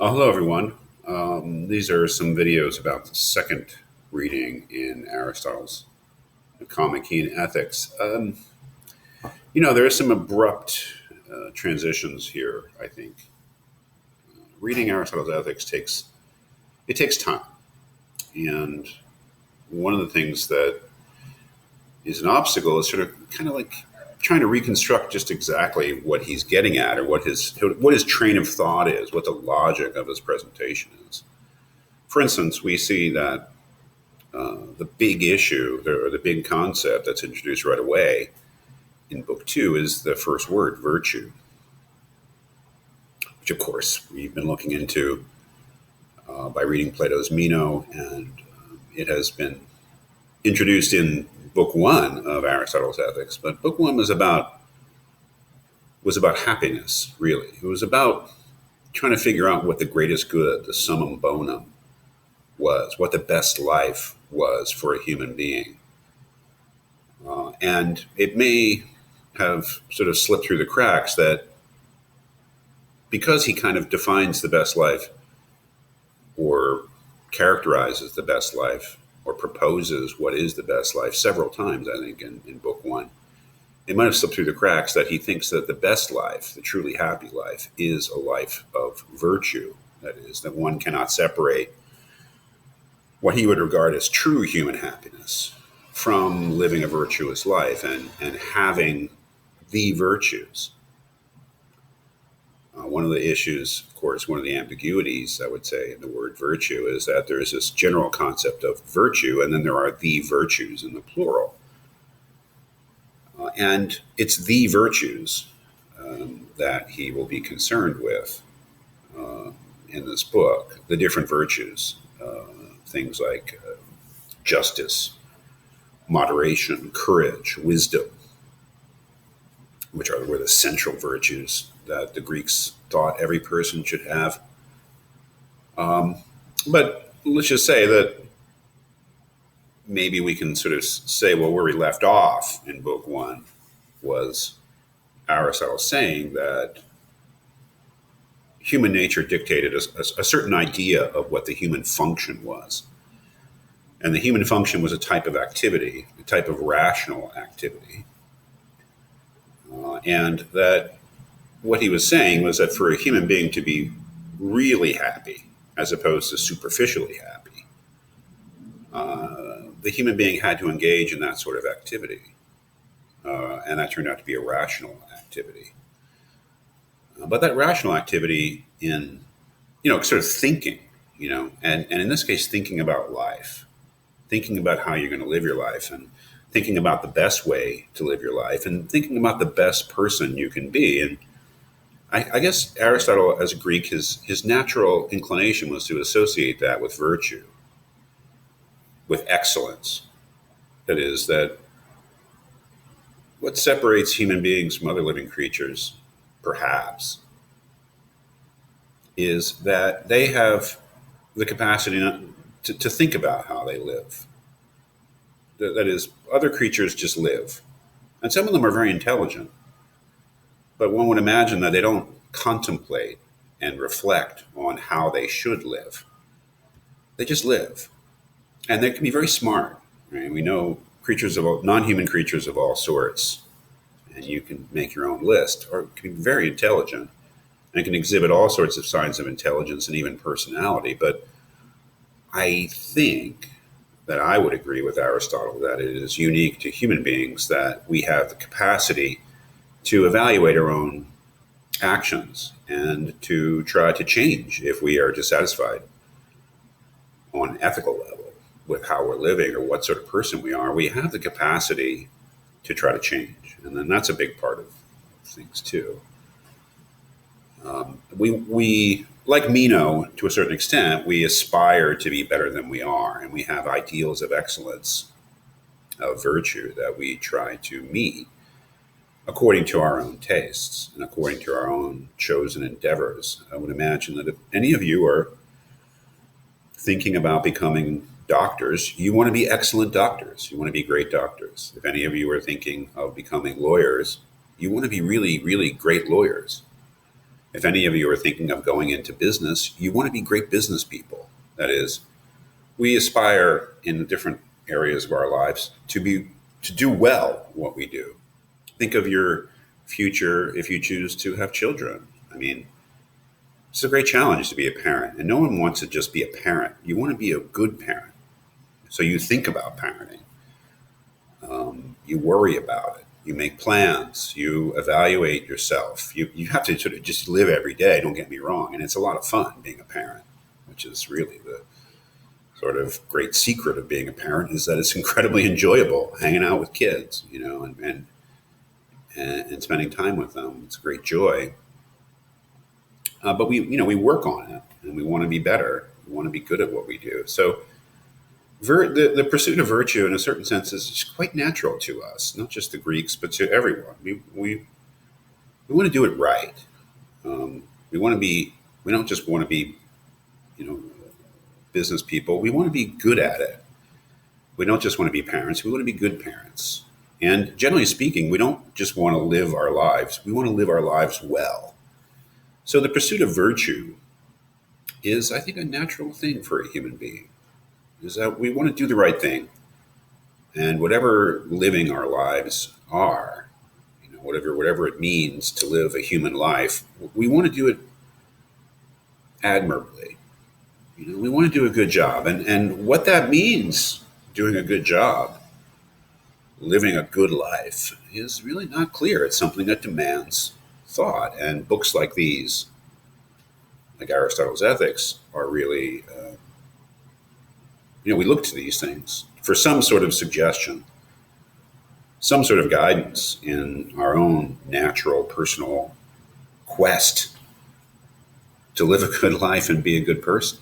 Hello, everyone. These are some videos about the second reading in Aristotle's Nicomachean Ethics. There are some abrupt transitions here. I think reading Aristotle's Ethics takes time, and one of the things that is an obstacle is sort of kind of like trying to reconstruct just exactly what he's getting at, or what his train of thought is, what the logic of his presentation is. For instance, we see that the big issue or the big concept that's introduced right away in book two is the first word, virtue, which of course we've been looking into by reading Plato's Meno, and it has been introduced in book one of Aristotle's Ethics. But book one was about happiness, really. It was about trying to figure out what the greatest good, the summum bonum, was, what the best life was for a human being. And it may have sort of slipped through the cracks that because he kind of defines the best life or characterizes the best life or proposes what is the best life several times, I think, in book one, it might have slipped through the cracks that he thinks that the best life, the truly happy life, is a life of virtue. That is, that one cannot separate what he would regard as true human happiness from living a virtuous life and having the virtues. One of the issues, of course, one of the ambiguities, I would say, in the word virtue is that there is this general concept of virtue, and then there are the virtues in the plural. And it's the virtues that he will be concerned with in this book, the different virtues, things like justice, moderation, courage, wisdom, which were the central virtues that the Greeks thought every person should have. But let's just say that maybe we can sort of say, well, where we left off in book one was Aristotle saying that human nature dictated a certain idea of what the human function was. And the human function was a type of activity, a type of rational activity. And that what he was saying was that for a human being to be really happy, as opposed to superficially happy, the human being had to engage in that sort of activity. And that turned out to be a rational activity. But that rational activity in, sort of thinking, and in this case, thinking about life, thinking about how you're going to live your life, and thinking about the best way to live your life, and thinking about the best person you can be. And I guess Aristotle, as a Greek, his natural inclination was to associate that with virtue, with excellence. That is, that what separates human beings from other living creatures, perhaps, is that they have the capacity to think about how they live. That is, other creatures just live. And some of them are very intelligent. But one would imagine that they don't contemplate and reflect on how they should live. They just live. And they can be very smart. Right? We know non-human creatures of all sorts, and you can make your own list, or can be very intelligent and can exhibit all sorts of signs of intelligence and even personality. But I think that I would agree with Aristotle that it is unique to human beings that we have the capacity to evaluate our own actions and to try to change if we are dissatisfied on an ethical level with how we're living or what sort of person we are. We have the capacity to try to change. And then that's a big part of things too. We like Meno, to a certain extent, we aspire to be better than we are, and we have ideals of excellence, of virtue that we try to meet according to our own tastes and according to our own chosen endeavors. I would imagine that if any of you are thinking about becoming doctors, you want to be excellent doctors. You want to be great doctors. If any of you are thinking of becoming lawyers, you want to be really, really great lawyers. If any of you are thinking of going into business, you want to be great business people. That is, we aspire in different areas of our lives to do well what we do. Think of your future if you choose to have children. I mean, it's a great challenge to be a parent, and no one wants to just be a parent. You want to be a good parent. So you think about parenting. You worry about it. You make plans. You evaluate yourself. You have to sort of just live every day, don't get me wrong. And it's a lot of fun being a parent, which is really the sort of great secret of being a parent, is that it's incredibly enjoyable hanging out with kids, and spending time with them. It's a great joy. But we work on it, and we want to be better. We want to be good at what we do. So the pursuit of virtue, in a certain sense, is quite natural to us, not just the Greeks, but to everyone. We want to do it right. We want to be. We don't just want to be, business people. We want to be good at it. We don't just want to be parents. We want to be good parents. And generally speaking, we don't just want to live our lives. We want to live our lives well. So the pursuit of virtue is, I think, a natural thing for a human being. Is that we want to do the right thing, and whatever living our lives are, whatever it means to live a human life, we want to do it admirably. We want to do a good job, and what that means, doing a good job, living a good life, is really not clear. It's something that demands thought, and books like these, like Aristotle's Ethics, are really we look to these things for some sort of suggestion, some sort of guidance in our own natural, personal quest to live a good life and be a good person.